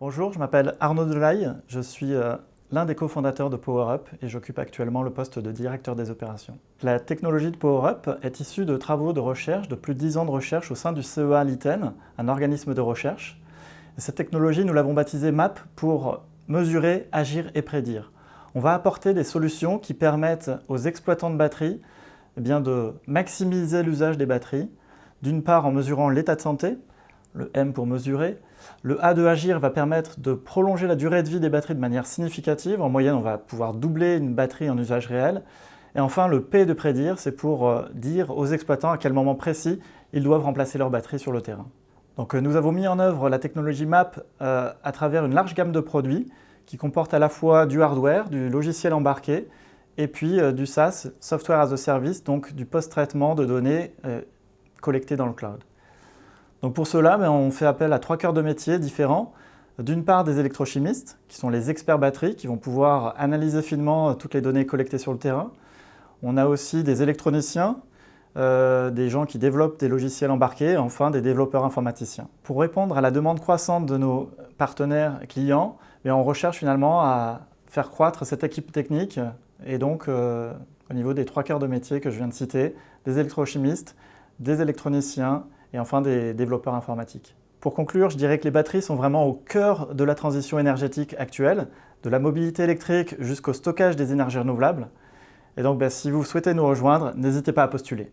Bonjour, je m'appelle Arnaud Delaye, je suis l'un des cofondateurs de PowerUp et j'occupe actuellement le poste de directeur des opérations. La technologie de PowerUp est issue de travaux de recherche, de plus de 10 ans de recherche au sein du CEA Liten, un organisme de recherche. Et cette technologie, nous l'avons baptisée MAP pour mesurer, agir et prédire. On va apporter des solutions qui permettent aux exploitants de batteries de maximiser l'usage des batteries, d'une part en mesurant l'état de santé, le M pour mesurer. Le A de agir va permettre de prolonger la durée de vie des batteries de manière significative. En moyenne, on va pouvoir doubler une batterie en usage réel. Et enfin, le P de prédire, c'est pour dire aux exploitants à quel moment précis ils doivent remplacer leur batterie sur le terrain. Donc, nous avons mis en œuvre la technologie MAP à travers une large gamme de produits qui comporte à la fois du hardware, du logiciel embarqué et puis du SaaS, Software as a Service, donc du post-traitement de données collectées dans le cloud. Donc pour cela, on fait appel à 3 cœurs de métier différents. D'une part, des électrochimistes, qui sont les experts batteries, qui vont pouvoir analyser finement toutes les données collectées sur le terrain. On a aussi des électroniciens, des gens qui développent des logiciels embarqués, et enfin des développeurs informaticiens. Pour répondre à la demande croissante de nos partenaires clients, on recherche finalement à faire croître cette équipe technique et donc au niveau des 3 cœurs de métier que je viens de citer, des électrochimistes, des électroniciens, et enfin des développeurs informatiques. Pour conclure, je dirais que les batteries sont vraiment au cœur de la transition énergétique actuelle, de la mobilité électrique jusqu'au stockage des énergies renouvelables. Et donc, si vous souhaitez nous rejoindre, n'hésitez pas à postuler.